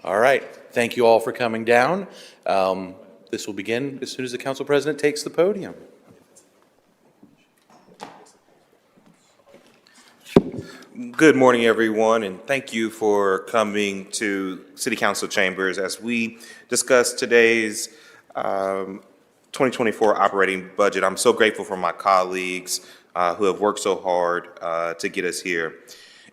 All right, thank you all for coming down. This will begin as soon as the council president takes the podium. Good morning, everyone, and thank you for coming to City Council chambers as we discuss today's 2024 operating budget. I'm so grateful for my colleagues who have worked so hard to get us here.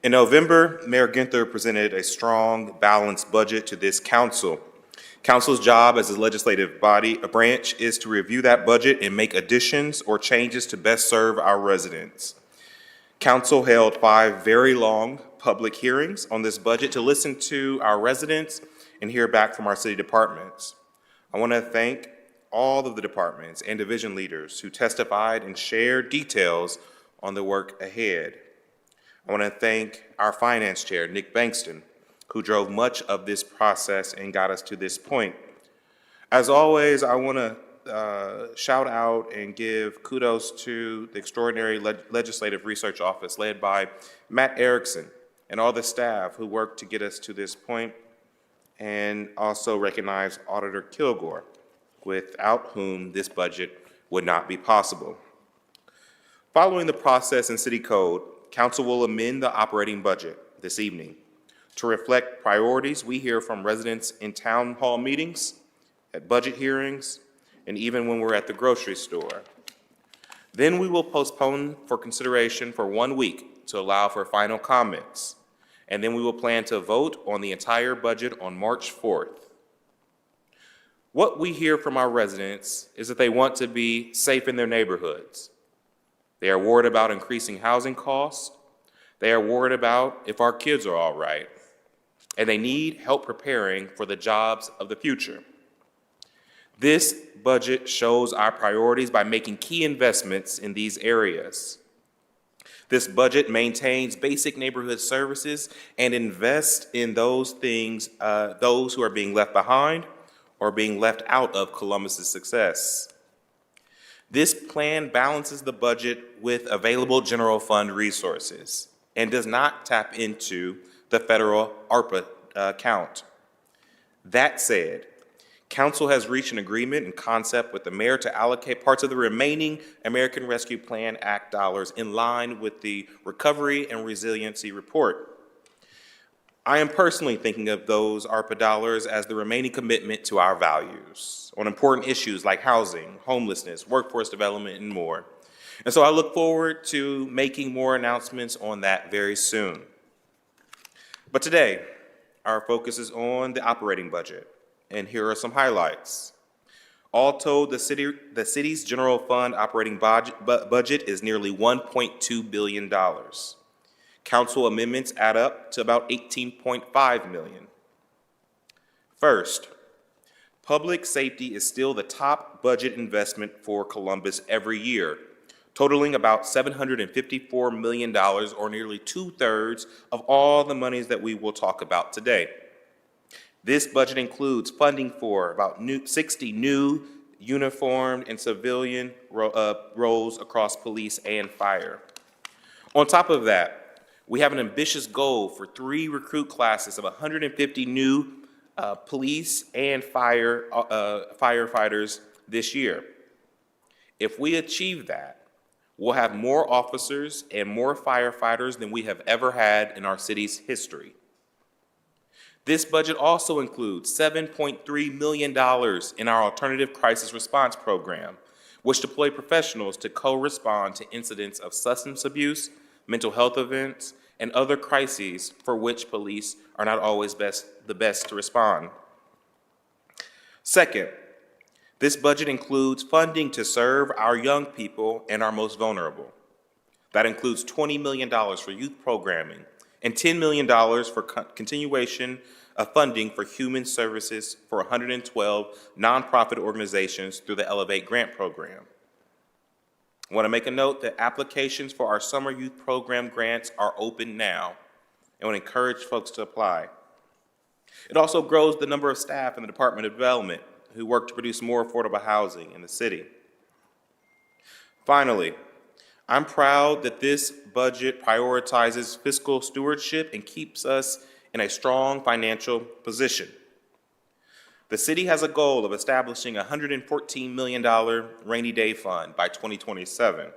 In November, Mayor Ginther presented a strong, balanced budget to this council. Council's job as a legislative branch is to review that budget and make additions or changes to best serve our residents. Council held 5 very long public hearings on this budget to listen to our residents and hear back from our city departments. I want to thank all of the departments and division leaders who testified and shared details on the work ahead. I want to thank our finance chair, Nick Bankston, who drove much of this process and got us to this point. As always, I want to shout out and give kudos to the extraordinary Legislative Research Office led by Matt Erickson and all the staff who worked to get us to this point, and also recognize Auditor Kilgore, without whom this budget would not be possible. Following the process in City Code, Council will amend the operating budget this evening to reflect priorities we hear from residents in town hall meetings, at budget hearings, and even when we're at the grocery store. Then we will postpone for consideration for 1 week to allow for final comments, and then we will plan to vote on the entire budget on March 4th. What we hear from our residents is that they want to be safe in their neighborhoods. They are worried about increasing housing costs. They are worried about if our kids are all right. And they need help preparing for the jobs of the future. This budget shows our priorities by making key investments in these areas. This budget maintains basic neighborhood services and invests in those things, those who are being left behind or being left out of Columbus's success. This plan balances the budget with available general fund resources and does not tap into the Federal ARP account. That said, Council has reached an agreement in concept with the mayor to allocate parts of the remaining American Rescue Plan Act dollars in line with the Recovery and Resiliency Report. I am personally thinking of those ARPA dollars as the remaining commitment to our values on important issues like housing, homelessness, workforce development, and more. And so I look forward to making more announcements on that very soon. But today, our focus is on the operating budget, and here are some highlights. All told, the city's general fund operating budget is nearly $1.2 billion. Council amendments add up to about $18.5 million. First, public safety is still the top budget investment for Columbus every year, totaling about $754 million, or nearly 2/3 of all the monies that we will talk about today. This budget includes funding for about 60 new uniformed and civilian roles across police and fire. On top of that, we have an ambitious goal for 3 recruit classes of 150 new police and firefighters this year. If we achieve that, we'll have more officers and more firefighters than we have ever had in our city's history. This budget also includes $7.3 million in our Alternative Crisis Response Program, which deploy professionals to co-respond to incidents of substance abuse, mental health events, and other crises for which police are not always the best to respond. Second, this budget includes funding to serve our young people and our most vulnerable. That includes $20 million for youth programming and $10 million for continuation of funding for human services for 112 nonprofit organizations through the Elevate Grant Program. I want to make a note that applications for our summer youth program grants are open now, and I want to encourage folks to apply. It also grows the number of staff in the Department of Development who work to produce more affordable housing in the city. Finally, I'm proud that this budget prioritizes fiscal stewardship and keeps us in a strong financial position. The city has a goal of establishing a $114 million rainy day fund by 2027,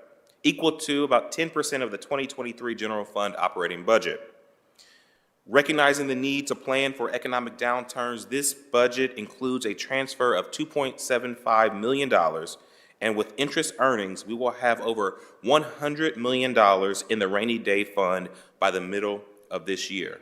equal to about 10% of the 2023 general fund operating budget. Recognizing the need to plan for economic downturns, this budget includes a transfer of $2.75 million, and with interest earnings, we will have over $100 million in the rainy day fund by the middle of this year.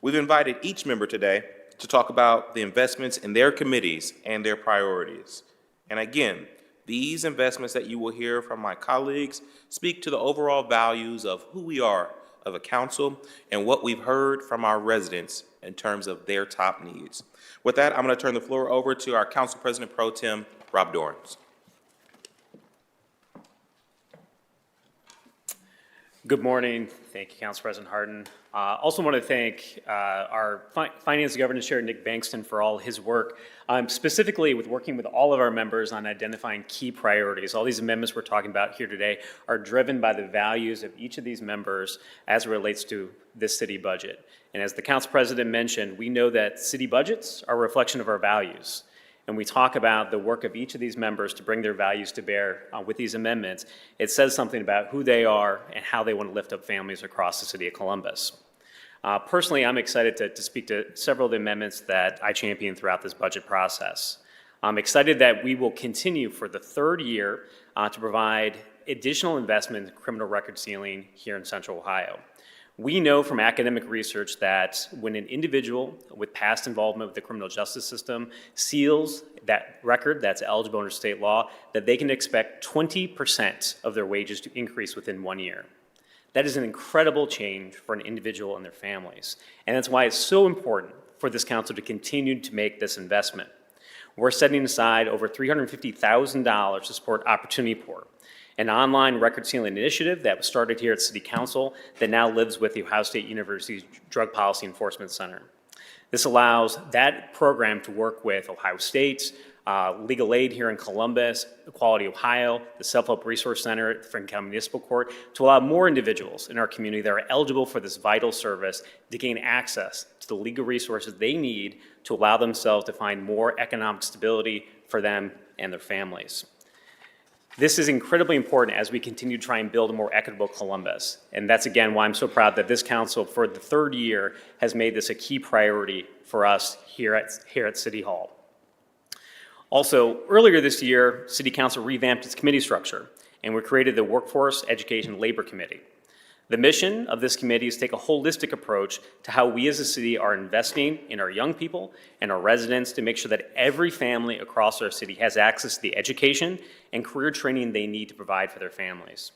We've invited each member today to talk about the investments in their committees and their priorities. And again, these investments that you will hear from my colleagues speak to the overall values of who we are of a council and what we've heard from our residents in terms of their top needs. With that, I'm going to turn the floor over to our Council President Pro Tem Rob Dorans. Good morning. Thank you, Council President Hardin. Also want to thank our Finance and Governance Chair, Nick Bankston, for all his work, specifically with working with all of our members on identifying key priorities. All these amendments we're talking about here today are driven by the values of each of these members as it relates to this city budget. And as the Council President mentioned, we know that city budgets are a reflection of our values. And we talk about the work of each of these members to bring their values to bear with these amendments. It says something about who they are and how they want to lift up families across the city of Columbus. Personally, I'm excited to speak to several of the amendments that I champion throughout this budget process. I'm excited that we will continue for the third year to provide additional investment in criminal record sealing here in Central Ohio. We know from academic research that when an individual with past involvement with the criminal justice system seals that record that's eligible under state law, that they can expect 20% of their wages to increase within 1 year. That is an incredible change for an individual and their families. And that's why it's so important for this council to continue to make this investment. We're setting aside over $350,000 to support Opportunity Port, an online record sealing initiative that was started here at City Council that now lives with the Ohio State University's Drug Policy Enforcement Center. This allows that program to work with Ohio State's legal aid here in Columbus, Equality Ohio, the Self-Help Resource Center at the Franklin County Municipal Court, to allow more individuals in our community that are eligible for this vital service to gain access to the legal resources they need to allow themselves to find more economic stability for them and their families. This is incredibly important as we continue to try and build a more equitable Columbus. And that's, again, why I'm so proud that this council, for the third year, has made this a key priority for us here at City Hall. Also, earlier this year, City Council revamped its committee structure, and we created the Workforce, Education, and Labor Committee. The mission of this committee is to take a holistic approach to how we as a city are investing in our young people and our residents to make sure that every family across our city has access to the education and career training they need to provide for their families.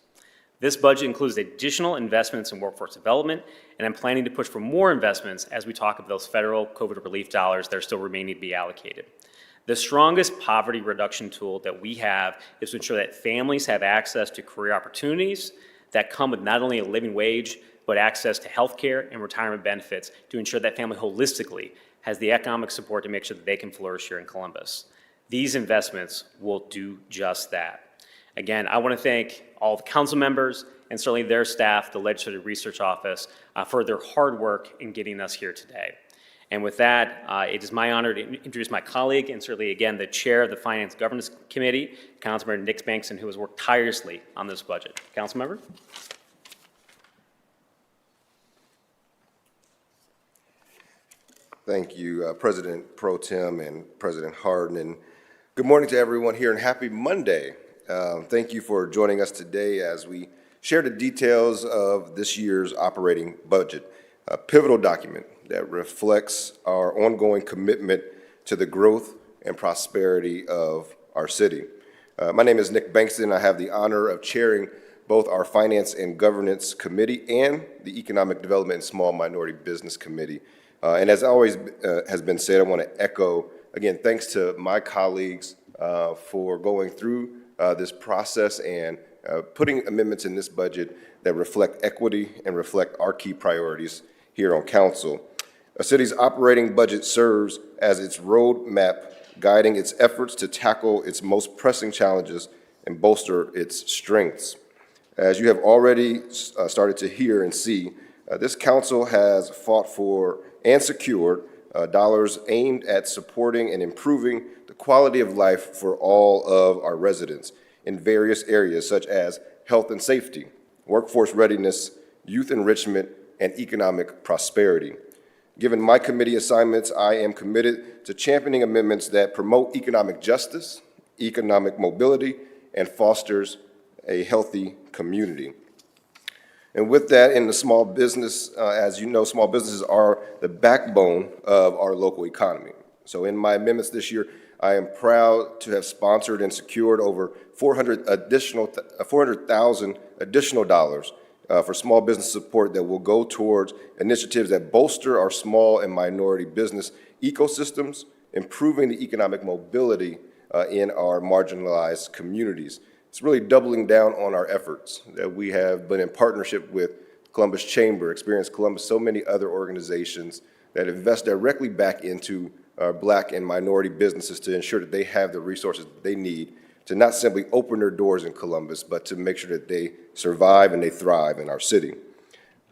This budget includes additional investments in workforce development, and I'm planning to push for more investments as we talk about those federal COVID relief dollars that are still remaining to be allocated. The strongest poverty reduction tool that we have is to ensure that families have access to career opportunities that come with not only a living wage, but access to health care and retirement benefits to ensure that family holistically has the economic support to make sure that they can flourish here in Columbus. These investments will do just that. Again, I want to thank all the council members and certainly their staff, the Legislative Research Office, for their hard work in getting us here today. And with that, it is my honor to introduce my colleague and certainly, again, the chair of the Finance Governance Committee, Councilmember Nick Bankston, who has worked tirelessly on this budget. Councilmember? Thank you, President Pro Tem and President Hardin. And good morning to everyone here and happy Monday. Thank you for joining us today as we share the details of this year's operating budget, a pivotal document that reflects our ongoing commitment to the growth and prosperity of our city. My name is Nick Bankston. I have the honor of chairing both our Finance and Governance Committee and the Economic Development and Small Minority Business Committee. And as always has been said, I want to echo, again, thanks to my colleagues for going through this process and putting amendments in this budget that reflect equity and reflect our key priorities here on council. A city's operating budget serves as its roadmap, guiding its efforts to tackle its most pressing challenges and bolster its strengths. As you have already started to hear and see, this council has fought for and secured dollars aimed at supporting and improving the quality of life for all of our residents in various areas such as health and safety, workforce readiness, youth enrichment, and economic prosperity. Given my committee assignments, I am committed to championing amendments that promote economic justice, economic mobility, and fosters a healthy community. And with that, in the small business, as you know, small businesses are the backbone of our local economy. So in my amendments this year, I am proud to have sponsored and secured over $400,000 additional dollars for small business support that will go towards initiatives that bolster our small and minority business ecosystems, improving the economic mobility in our marginalized communities. It's really doubling down on our efforts that we have been in partnership with Columbus Chamber, Experience Columbus, so many other organizations that invest directly back into our Black and minority businesses to ensure that they have the resources they need to not simply open their doors in Columbus, but to make sure that they survive and they thrive in our city.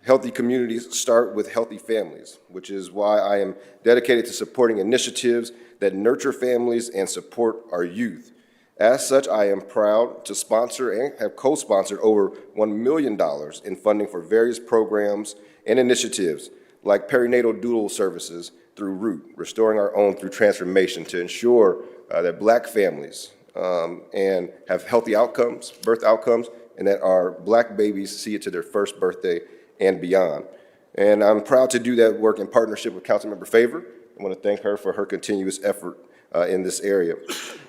Healthy communities start with healthy families, which is why I am dedicated to supporting initiatives that nurture families and support our youth. As such, I am proud to sponsor and have co-sponsored over $1 million in funding for various programs and initiatives like perinatal doula services through ROOT, Restoring Our Own Through Transformation, to ensure that Black families and have healthy outcomes, birth outcomes, and that our Black babies see it to their first birthday and beyond. And I'm proud to do that work in partnership with Councilmember Favor. I want to thank her for her continuous effort in this area.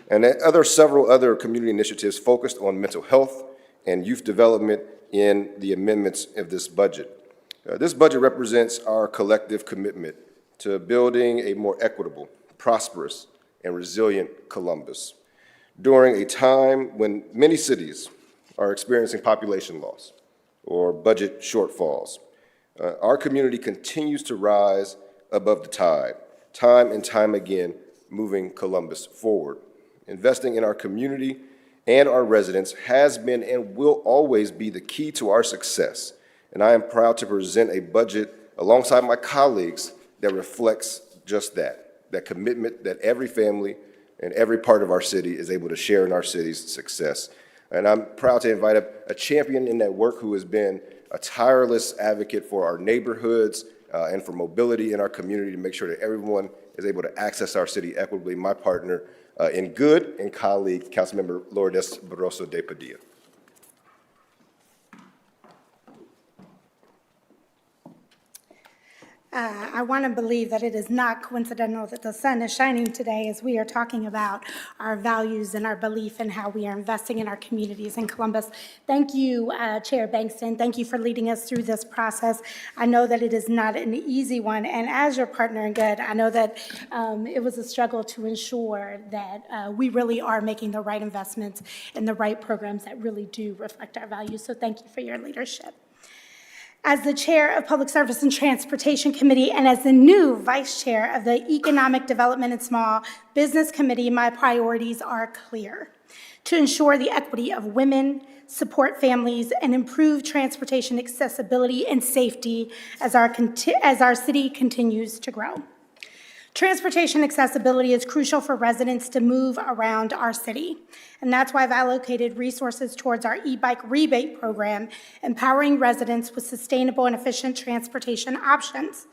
And several other community initiatives focused on mental health and youth development in the amendments of this budget. This budget represents our collective commitment to building a more equitable, prosperous, and resilient Columbus during a time when many cities are experiencing population loss or budget shortfalls. Our community continues to rise above the tide, time and time again, moving Columbus forward. Investing in our community and our residents has been and will always be the key to our success. And I am proud to present a budget alongside my colleagues that reflects just that commitment that every family and every part of our city is able to share in our city's success. And I'm proud to invite a champion in that work who has been a tireless advocate for our neighborhoods and for mobility in our community to make sure that everyone is able to access our city equitably. My partner in good and colleague, Councilmember Lourdes Barroso de Padilla. I want to believe that it is not coincidental that the sun is shining today as we are talking about our values and our belief in how we are investing in our communities in Columbus. Thank you, Chair Bankston. Thank you for leading us through this process. I know that it is not an easy one, and as your partner in good, I know that it was a struggle to ensure that we really are making the right investments in the right programs that really do reflect our values. So thank you for your leadership. As the chair of Public Service and Transportation Committee and as the new vice chair of the Economic Development and Small Business Committee, my priorities are clear: to ensure the equity of women, support families, and improve transportation accessibility and safety as our city continues to grow. Transportation accessibility is crucial for residents to move around our city, and that's why I've allocated resources towards our e-bike rebate program, empowering residents with sustainable and efficient transportation options.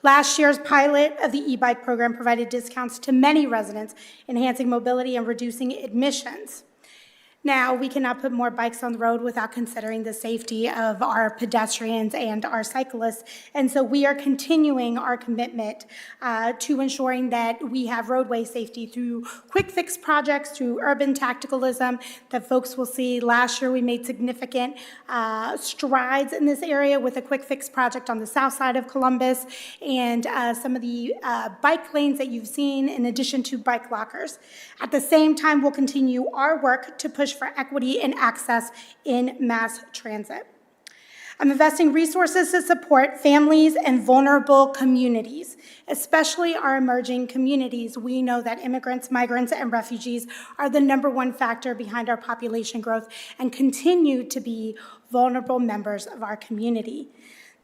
Last year's pilot of the e-bike program provided discounts to many residents, enhancing mobility and reducing emissions. Now, we cannot put more bikes on the road without considering the safety of our pedestrians and our cyclists, and so we are continuing our commitment to ensuring that we have roadway safety through quick fix projects, through urban tacticalism that folks will see. Last year, we made significant strides in this area with a quick fix project on the south side of Columbus and some of the bike lanes that you've seen in addition to bike lockers. At the same time, we'll continue our work to push for equity and access in mass transit. I'm investing resources to support families and vulnerable communities, especially our emerging communities. We know that immigrants, migrants, and refugees are the #1 factor behind our population growth and continue to be vulnerable members of our community.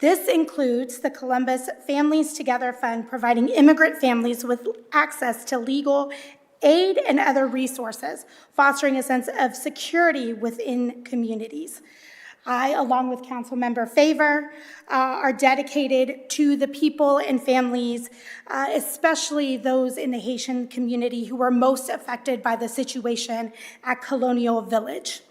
This includes the Columbus Families Together Fund, providing immigrant families with access to legal aid and other resources, fostering a sense of security within communities. I, along with Councilmember Favor, are dedicated to the people and families, especially those in the Haitian community who were most affected by the situation at Colonial Village.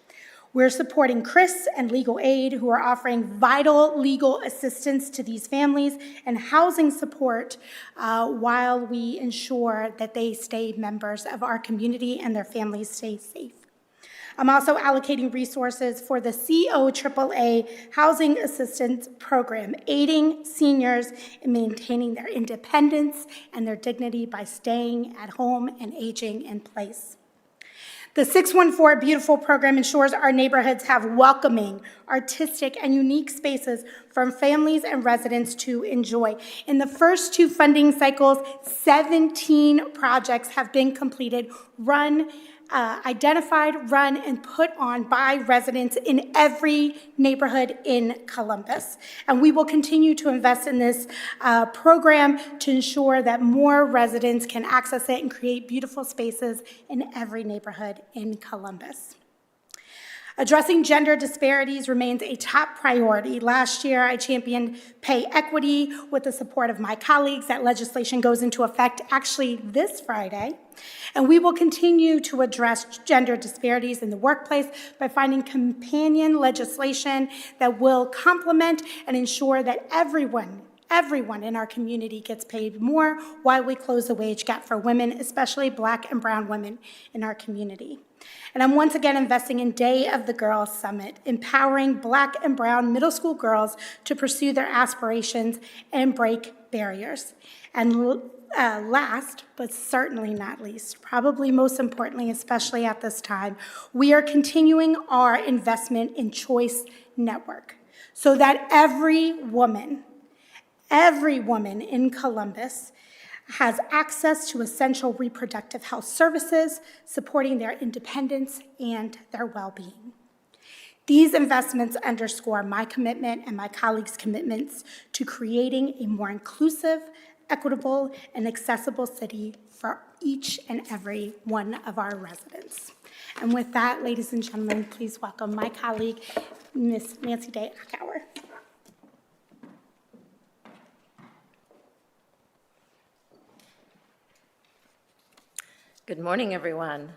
We're supporting Chris and Legal Aid, who are offering vital legal assistance to these families and housing support while we ensure that they stay members of our community and their families stay safe. I'm also allocating resources for the COAAA Housing Assistance Program, aiding seniors in maintaining their independence and their dignity by staying at home and aging in place. The 614 Beautiful program ensures our neighborhoods have welcoming, artistic, and unique spaces for families and residents to enjoy. In the first 2 funding cycles, 17 projects have been completed, identified, run, and put on by residents in every neighborhood in Columbus. And we will continue to invest in this program to ensure that more residents can access it and create beautiful spaces in every neighborhood in Columbus. Addressing gender disparities remains a top priority. Last year, I championed pay equity with the support of my colleagues. That legislation goes into effect actually this Friday. And we will continue to address gender disparities in the workplace by finding companion legislation that will complement and ensure that everyone in our community gets paid more while we close the wage gap for women, especially Black and brown women in our community. And I'm once again investing in Day of the Girls Summit, empowering Black and brown middle school girls to pursue their aspirations and break barriers. And last, but certainly not least, probably most importantly, especially at this time, we are continuing our investment in Choice Network so that every woman in Columbus has access to essential reproductive health services, supporting their independence and their well-being. These investments underscore my commitment and my colleagues' commitments to creating a more inclusive, equitable, and accessible city for each and every one of our residents. And with that, ladies and gentlemen, please welcome my colleague, Ms. Nancy Day Ackower. Good morning, everyone.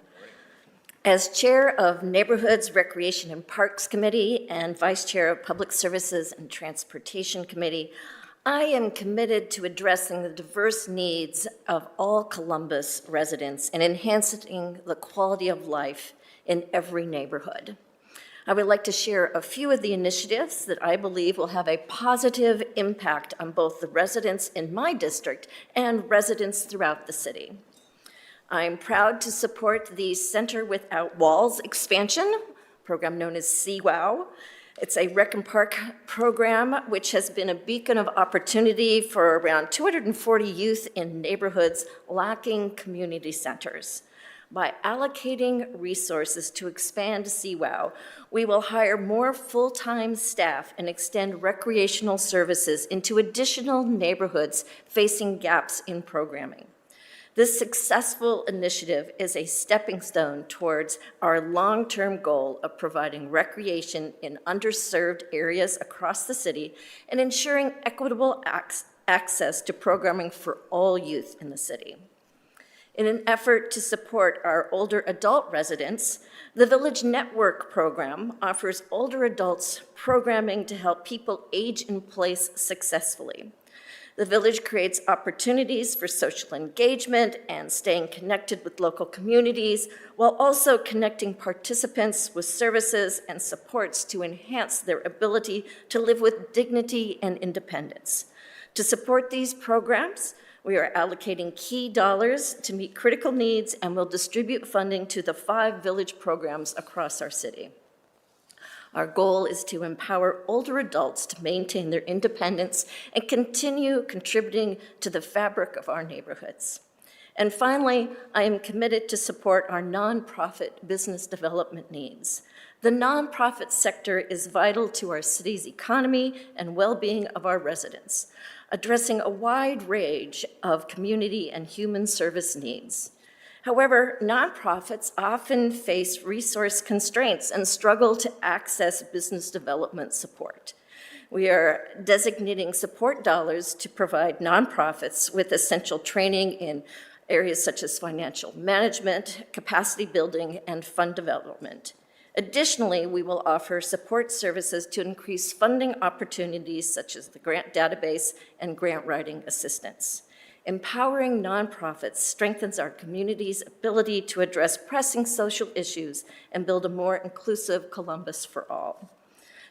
As Chair of Neighborhoods, Recreation, and Parks Committee and Vice Chair of Public Services and Transportation Committee, I am committed to addressing the diverse needs of all Columbus residents and enhancing the quality of life in every neighborhood. I would like to share a few of the initiatives that I believe will have a positive impact on both the residents in my district and residents throughout the city. I'm proud to support the Center Without Walls expansion, program known as CWOW. It's a rec and park program which has been a beacon of opportunity for around 240 youth in neighborhoods lacking community centers. By allocating resources to expand CWOW, we will hire more full-time staff and extend recreational services into additional neighborhoods facing gaps in programming. This successful initiative is a stepping stone towards our long-term goal of providing recreation in underserved areas across the city and ensuring equitable access to programming for all youth in the city. In an effort to support our older adult residents, the Village Network program offers older adults programming to help people age in place successfully. The Village creates opportunities for social engagement and staying connected with local communities, while also connecting participants with services and supports to enhance their ability to live with dignity and independence. To support these programs, we are allocating key dollars to meet critical needs and will distribute funding to the 5 Village programs across our city. Our goal is to empower older adults to maintain their independence and continue contributing to the fabric of our neighborhoods. And finally, I am committed to support our nonprofit business development needs. The nonprofit sector is vital to our city's economy and well-being of our residents, addressing a wide range of community and human service needs. However, nonprofits often face resource constraints and struggle to access business development support. We are designating support dollars to provide nonprofits with essential training in areas such as financial management, capacity building, and fund development. Additionally, we will offer support services to increase funding opportunities such as the grant database and grant writing assistance. Empowering nonprofits strengthens our community's ability to address pressing social issues and build a more inclusive Columbus for all.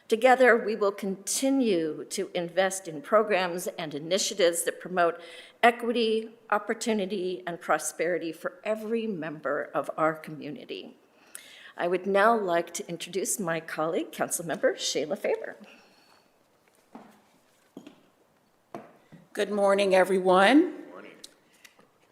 Together, we will continue to invest in programs and initiatives that promote equity, opportunity, and prosperity for every member of our community. I would now like to introduce my colleague, Councilmember Shayla Faber. Good morning, everyone.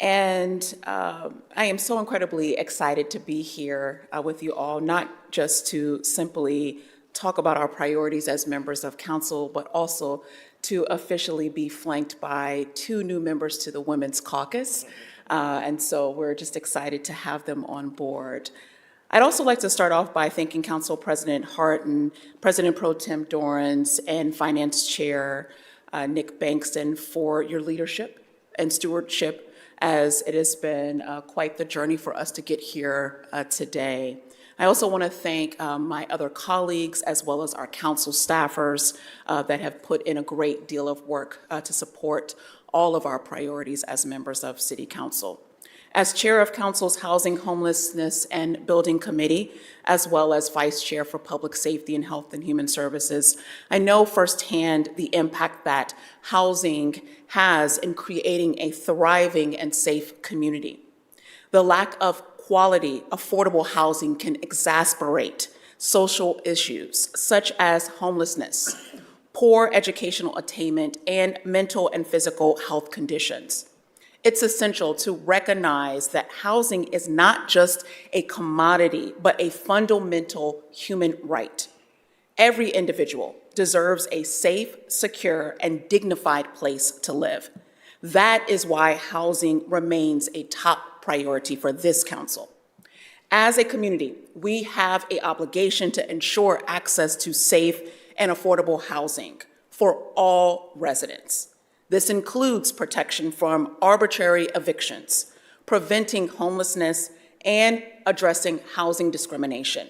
And I am so incredibly excited to be here with you all, not just to simply talk about our priorities as members of council, but also to officially be flanked by 2 new members to the Women's Caucus. And so we're just excited to have them on board. I'd also like to start off by thanking Council President Hardin, President Pro Tem Dorans, and Finance Chair Nick Bankston for your leadership and stewardship, as it has been quite the journey for us to get here today. I also want to thank my other colleagues as well as our council staffers that have put in a great deal of work to support all of our priorities as members of City Council. As Chair of Council's Housing, Homelessness, and Building Committee, as well as Vice Chair for Public Safety and Health and Human Services, I know firsthand the impact that housing has in creating a thriving and safe community. The lack of quality, affordable housing can exacerbate social issues such as homelessness, poor educational attainment, and mental and physical health conditions. It's essential to recognize that housing is not just a commodity, but a fundamental human right. Every individual deserves a safe, secure, and dignified place to live. That is why housing remains a top priority for this council. As a community, we have an obligation to ensure access to safe and affordable housing for all residents. This includes protection from arbitrary evictions, preventing homelessness, and addressing housing discrimination.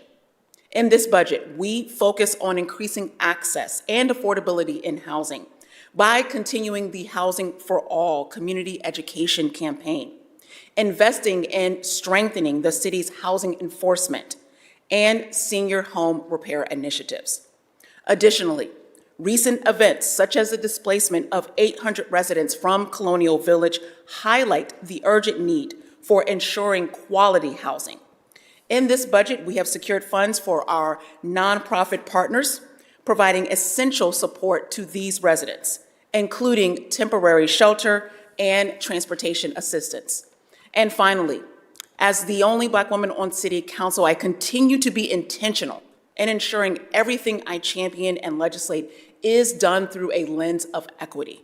In this budget, we focus on increasing access and affordability in housing by continuing the Housing for All community education campaign, investing in strengthening the city's housing enforcement and senior home repair initiatives. Additionally, recent events, such as the displacement of 800 residents from Colonial Village, highlight the urgent need for ensuring quality housing. In this budget, we have secured funds for our nonprofit partners, providing essential support to these residents, including temporary shelter and transportation assistance. And finally, as the only Black woman on City Council, I continue to be intentional in ensuring everything I champion and legislate is done through a lens of equity.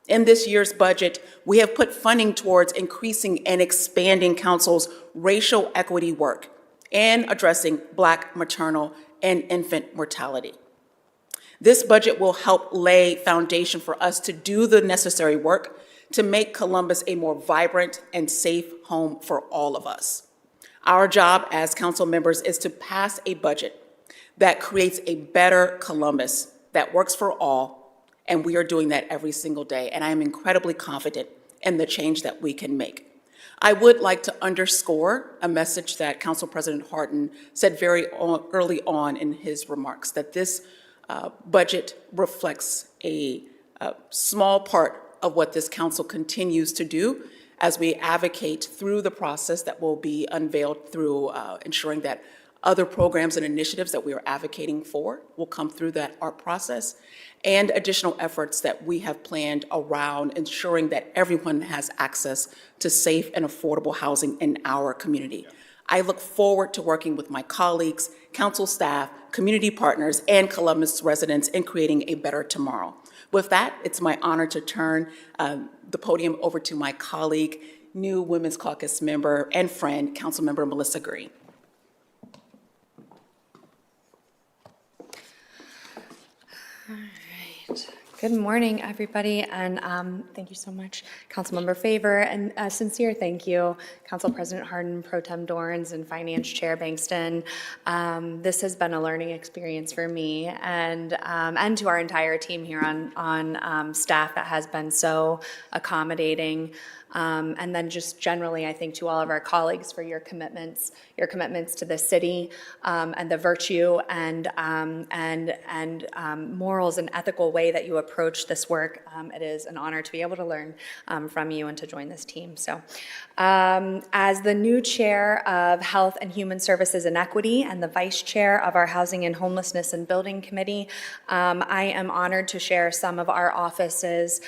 In this year's budget, we have put funding towards increasing and expanding Council's racial equity work and addressing Black maternal and infant mortality. This budget will help lay foundation for us to do the necessary work to make Columbus a more vibrant and safe home for all of us. Our job as council members is to pass a budget that creates a better Columbus that works for all, and we are doing that every single day, and I am incredibly confident in the change that we can make. I would like to underscore a message that Council President Hardin said very early on in his remarks, that this budget reflects a small part of what this council continues to do as we advocate through the process that will be unveiled through ensuring that Other programs and initiatives that we are advocating for will come through that ARP process, and additional efforts that we have planned around ensuring that everyone has access to safe and affordable housing in our community. I look forward to working with my colleagues, council staff, community partners, and Columbus residents in creating a better tomorrow. With that, it's my honor to turn the podium over to my colleague, new Women's Caucus member and friend, Councilmember Melissa Green. Good morning, everybody, and thank you so much, Councilmember Favor, and a sincere thank you, Council President Hardin, Pro Tem Dorans, and Finance Chair Bankston. This has been a learning experience for me and to our entire team here on staff that has been so accommodating. And then just generally, I think, to all of our colleagues for your commitments to the city, and the virtue and morals and ethical way that you approach this work. It is an honor to be able to learn from you and to join this team. So as the new chair of Health and Human Services and Equity and the vice chair of our Housing and Homelessness and Building Committee, I am honored to share some of our office's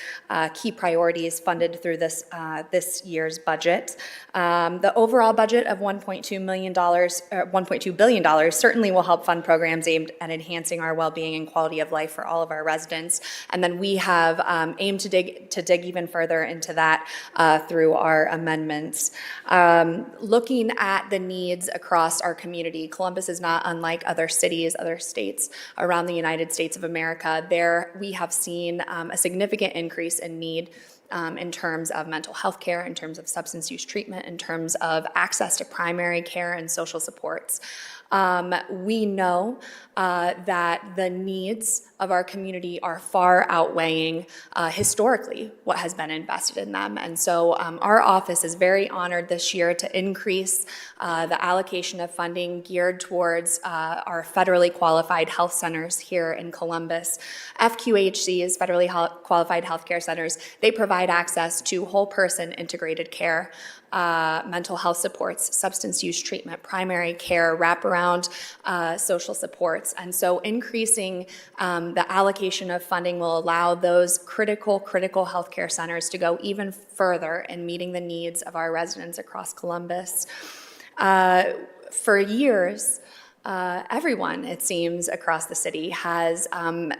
key priorities funded through this year's budget. The overall budget of $1.2 billion certainly will help fund programs aimed at enhancing our well-being and quality of life for all of our residents. And then we have aimed to dig even further into that through our amendments. Looking at the needs across our community, Columbus is not unlike other cities, other states around the United States of America. There we have seen a significant increase in need in terms of mental health care, in terms of substance use treatment, in terms of access to primary care and social supports. We know that the needs of our community are far outweighing historically what has been invested in them. And so our office is very honored this year to increase the allocation of funding geared towards our federally qualified health centers here in Columbus. FQHCs, federally qualified healthcare centers, they provide access to whole person integrated care, mental health supports, substance use treatment, primary care, wraparound social supports. And so increasing the allocation of funding will allow those critical healthcare centers to go even further in meeting the needs of our residents across Columbus. For years, everyone, it seems, across the city has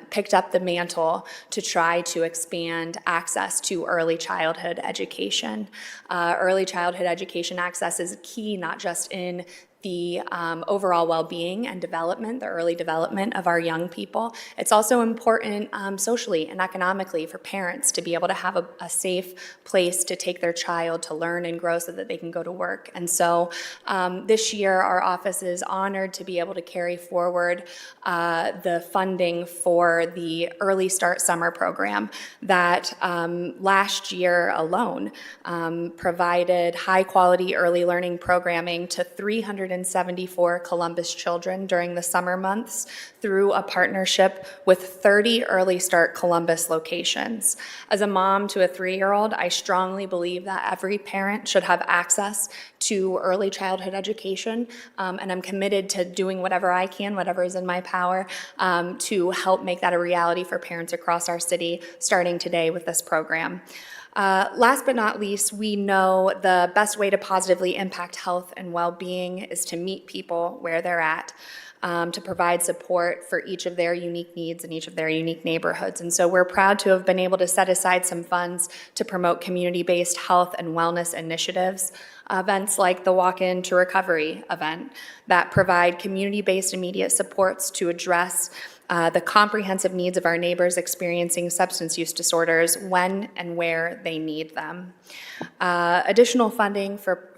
picked up the mantle to try to expand access to early childhood education. Early childhood education access is key not just in the overall well-being and development, the early development of our young people. It's also important socially and economically for parents to be able to have a safe place to take their child to learn and grow so that they can go to work. And so this year, our office is honored to be able to carry forward the funding for the Early Start Summer Program that last year alone provided high-quality early learning programming to 374 Columbus children during the summer months through a partnership with 30 Early Start Columbus locations. As a mom to a 3-year-old, I strongly believe that every parent should have access to early childhood education, and I'm committed to doing whatever I can, whatever is in my power, to help make that a reality for parents across our city, starting today with this program. Last but not least, we know the best way to positively impact health and well-being is to meet people where they're at, to provide support for each of their unique needs in each of their unique neighborhoods. And so we're proud to have been able to set aside some funds to promote community-based health and wellness initiatives, events like the Walk-In to Recovery event that provide community-based immediate supports to address the comprehensive needs of our neighbors experiencing substance use disorders when and where they need them. Additional funding for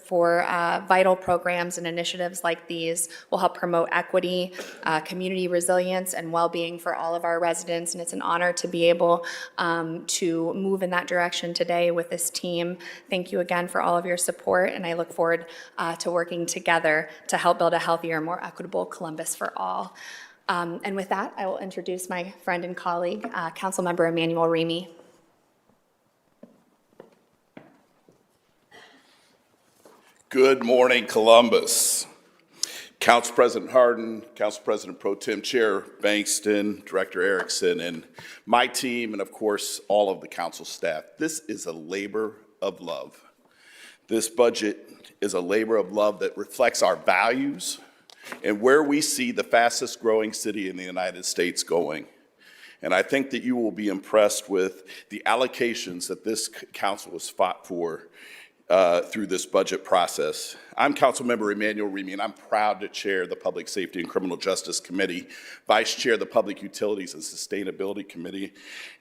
vital programs and initiatives like these will help promote equity, community resilience, and well-being for all of our residents, and it's an honor to be able to move in that direction today with this team. Thank you again for all of your support, and I look forward to working together to help build a healthier, more equitable Columbus for all. And with that, I will introduce my friend and colleague, Councilmember Emmanuel Remy. Good morning, Columbus. Council President Hardin, Council President Pro Tem Chair Bankston, Director Erickson, and my team, and of course, all of the council staff. This is a labor of love. This budget is a labor of love that reflects our values and where we see the fastest growing city in the United States going. And I think that you will be impressed with the allocations that this council has fought for through this budget process. I'm Councilmember Emmanuel Remy, and I'm proud to chair the Public Safety and Criminal Justice Committee, Vice Chair of the Public Utilities and Sustainability Committee.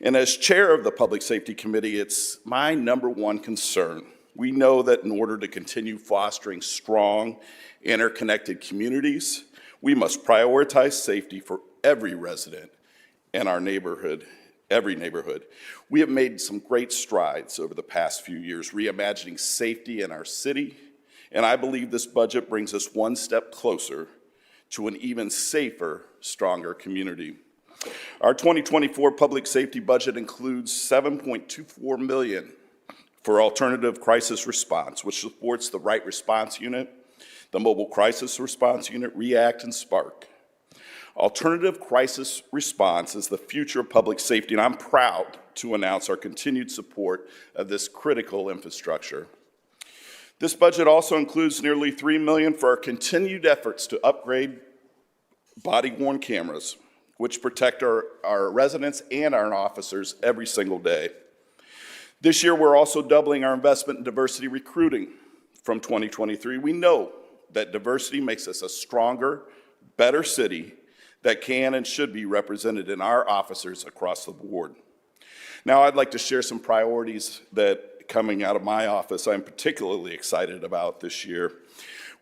And as Chair of the Public Safety Committee, it's my #1 concern. We know that in order to continue fostering strong, interconnected communities, we must prioritize safety for every resident in our neighborhood, every neighborhood. We have made some great strides over the past few years, reimagining safety in our city, and I believe this budget brings us one step closer to an even safer, stronger community. Our 2024 public safety budget includes $7.24 million for alternative crisis response, which supports the Right Response Unit, the Mobile Crisis Response Unit, REACT, and SPARK. Alternative crisis response is the future of public safety, and I'm proud to announce our continued support of this critical infrastructure. This budget also includes nearly $3 million for our continued efforts to upgrade body-worn cameras, which protect our residents and our officers every single day. This year, we're also doubling our investment in diversity recruiting from 2023. We know that diversity makes us a stronger, better city that can and should be represented in our officers across the board. Now, I'd like to share some priorities that, coming out of my office, I'm particularly excited about this year.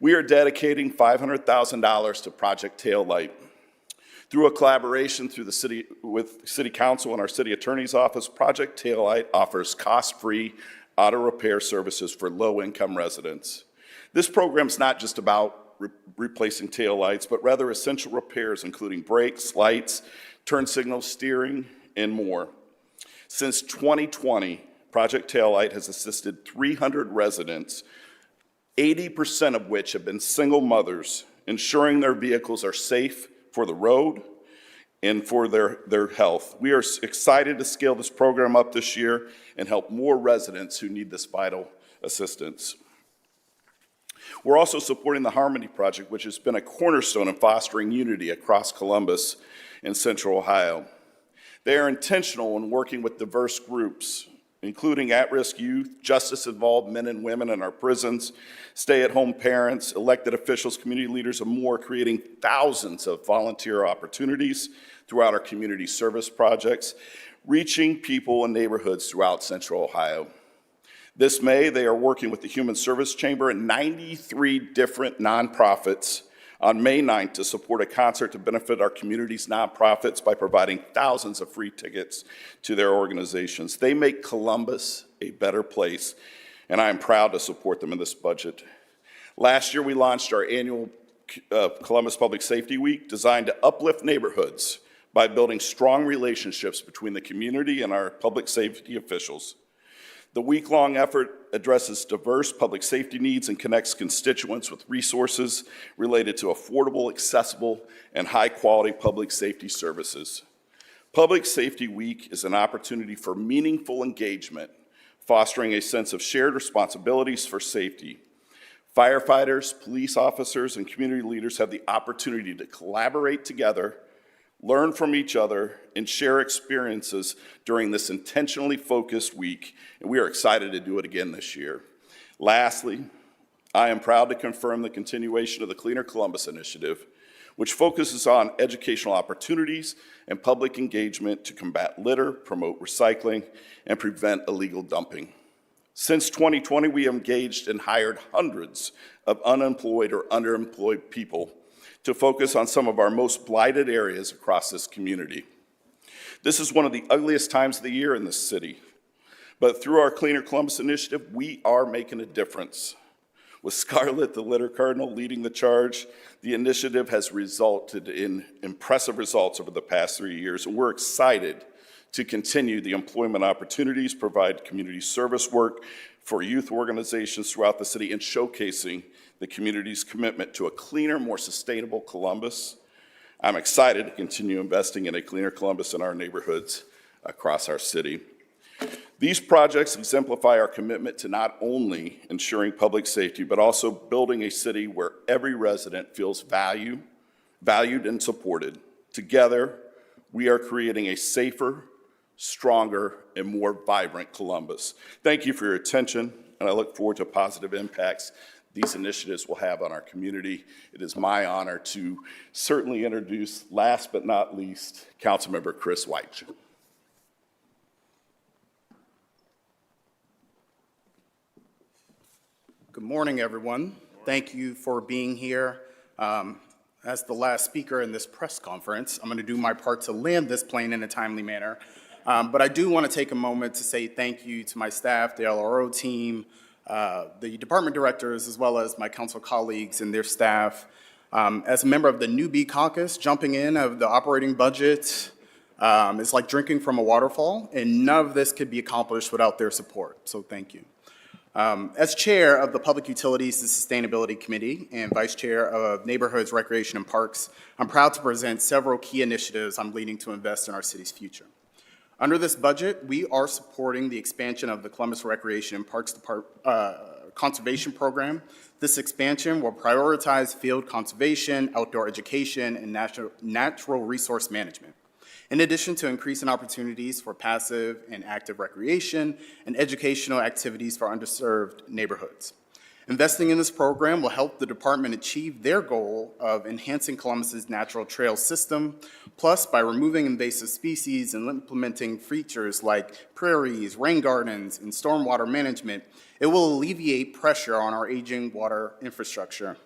We are dedicating $500,000 to Project Taillight. Through a collaboration with City Council and our City Attorney's Office, Project Taillight offers cost-free auto repair services for low-income residents. This program is not just about replacing taillights, but rather essential repairs, including brakes, lights, turn signals, steering, and more. Since 2020, Project Taillight has assisted 300 residents, 80% of which have been single mothers, ensuring their vehicles are safe for the road and for their health. We are excited to scale this program up this year and help more residents who need this vital assistance. We're also supporting the Harmony Project, which has been a cornerstone in fostering unity across Columbus and Central Ohio. They are intentional in working with diverse groups, including at-risk youth, justice-involved men and women in our prisons, stay-at-home parents, elected officials, community leaders, and more, creating thousands of volunteer opportunities throughout our community service projects, reaching people in neighborhoods throughout Central Ohio. This May, they are working with the Human Service Chamber and 93 different nonprofits on May 9th to support a concert to benefit our community's nonprofits by providing thousands of free tickets to their organizations. They make Columbus a better place, and I am proud to support them in this budget. Last year, we launched our annual Columbus Public Safety Week, designed to uplift neighborhoods by building strong relationships between the community and our public safety officials. The week-long effort addresses diverse public safety needs and connects constituents with resources related to affordable, accessible, and high-quality public safety services. Public Safety Week is an opportunity for meaningful engagement, fostering a sense of shared responsibilities for safety. Firefighters, police officers, and community leaders have the opportunity to collaborate together, learn from each other, and share experiences during this intentionally focused week, and we are excited to do it again this year. Lastly, I am proud to confirm the continuation of the Cleaner Columbus Initiative, which focuses on educational opportunities and public engagement to combat litter, promote recycling, and prevent illegal dumping. Since 2020, we have engaged and hired hundreds of unemployed or underemployed people to focus on some of our most blighted areas across this community. This is one of the ugliest times of the year in this city, but through our Cleaner Columbus initiative, we are making a difference. With Scarlett, the litter cardinal, leading the charge, the initiative has resulted in impressive results over the past 3 years, and we're excited to continue the employment opportunities, provide community service work for youth organizations throughout the city and showcasing the community's commitment to a cleaner, more sustainable Columbus. I'm excited to continue investing in a cleaner Columbus in our neighborhoods across our city. These projects exemplify our commitment to not only ensuring public safety, but also building a city where every resident feels valued and supported. Together, we are creating a safer, stronger, and more vibrant Columbus. Thank you for your attention, and I look forward to positive impacts these initiatives will have on our community. It is my honor to certainly introduce, last but not least, Councilmember Chris White. Good morning, everyone. Thank you for being here. As the last speaker in this press conference, I'm going to do my part to land this plane in a timely manner. But I do want to take a moment to say thank you to my staff, the LRO team, the department directors, as well as my council colleagues and their staff. As a member of the Newbie Caucus, jumping in of the operating budget is like drinking from a waterfall, and none of this could be accomplished without their support. So thank you. As chair of the Public Utilities and Sustainability Committee and vice chair of Neighborhoods, Recreation, and Parks, I'm proud to present several key initiatives I'm leading to invest in our city's future. Under this budget, we are supporting the expansion of the Columbus Recreation and Parks Conservation Program. This expansion will prioritize field conservation, outdoor education, and natural resource management, in addition to increasing opportunities for passive and active recreation and educational activities for underserved neighborhoods. Investing in this program will help the department achieve their goal of enhancing Columbus's natural trail system. Plus, by removing invasive species and implementing features like prairies, rain gardens, and stormwater management, it will alleviate pressure on our aging water infrastructure.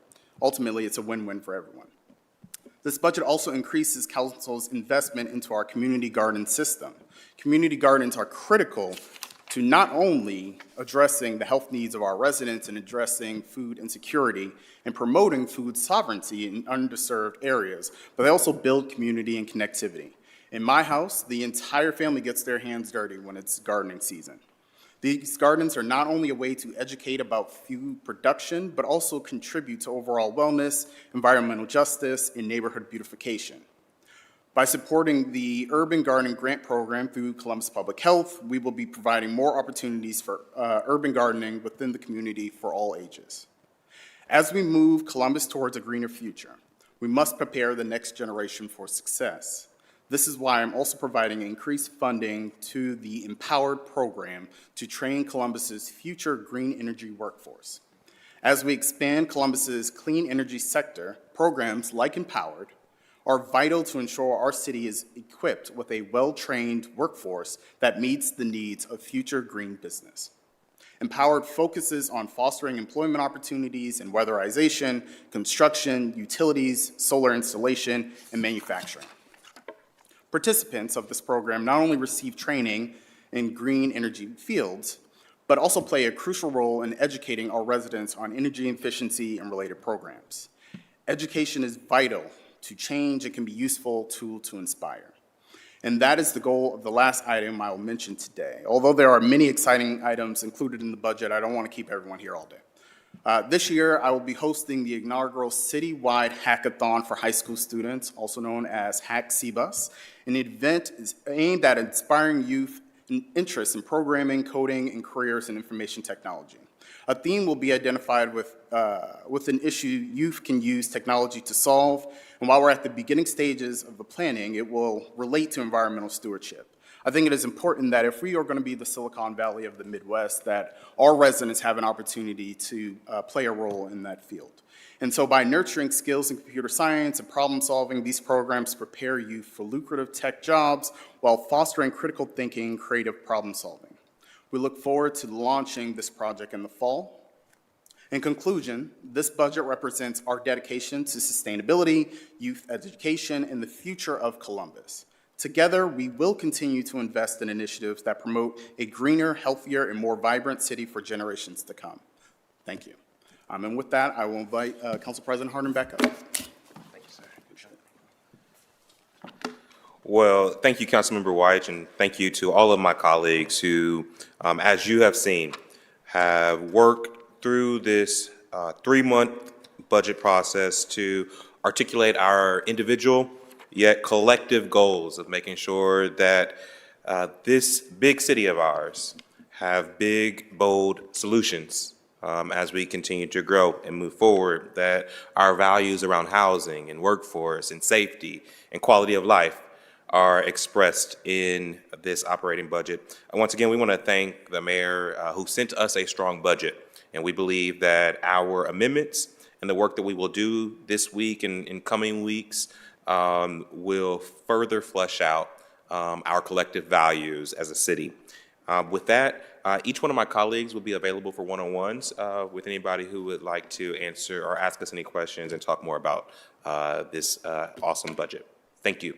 Ultimately, it's a win-win for everyone. This budget also increases council's investment into our community garden system. Community gardens are critical to not only addressing the health needs of our residents and addressing food insecurity and promoting food sovereignty in underserved areas, but they also build community and connectivity. In my house, the entire family gets their hands dirty when it's gardening season. These gardens are not only a way to educate about food production, but also contribute to overall wellness, environmental justice, and neighborhood beautification. By supporting the Urban Gardening Grant Program through Columbus Public Health, we will be providing more opportunities for urban gardening within the community for all ages. As we move Columbus towards a greener future, we must prepare the next generation for success. This is why I'm also providing increased funding to the Empowered program to train Columbus's future green energy workforce. As we expand Columbus's clean energy sector, programs like Empowered are vital to ensure our city is equipped with a well-trained workforce that meets the needs of future green business. Empowered focuses on fostering employment opportunities in weatherization, construction, utilities, solar installation, and manufacturing. Participants of this program not only receive training in green energy fields, but also play a crucial role in educating our residents on energy efficiency and related programs. Education is vital to change. It can be a useful tool to inspire. And that is the goal of the last item I will mention today. Although there are many exciting items included in the budget, I don't want to keep everyone here all day. This year, I will be hosting the inaugural citywide hackathon for high school students, also known as Hack CBUS. An event is aimed at inspiring youth interest in programming, coding, and careers in information technology. A theme will be identified with an issue youth can use technology to solve, and while we're at the beginning stages of the planning, it will relate to environmental stewardship. I think it is important that if we are going to be the Silicon Valley of the Midwest, that our residents have an opportunity to play a role in that field. And so by nurturing skills in computer science and problem solving, these programs prepare youth for lucrative tech jobs while fostering critical thinking and creative problem solving. We look forward to launching this project in the fall. In conclusion, this budget represents our dedication to sustainability, youth education, and the future of Columbus. Together, we will continue to invest in initiatives that promote a greener, healthier, and more vibrant city for generations to come. Thank you. And with that, I will invite Council President Hardin back up. Thank you, sir. Well, thank you, Councilmember White, and thank you to all of my colleagues who, as you have seen, have worked through this 3-month budget process to articulate our individual yet collective goals of making sure that this big city of ours have big, bold solutions as we continue to grow and move forward, that our values around housing and workforce and safety and quality of life are expressed in this operating budget. And once again, we want to thank the mayor who sent us a strong budget. And we believe that our amendments and the work that we will do this week and in coming weeks will further flesh out our collective values as a city. With that, each one of my colleagues will be available for one-on-ones with anybody who would like to answer or ask us any questions and talk more about this awesome budget. Thank you.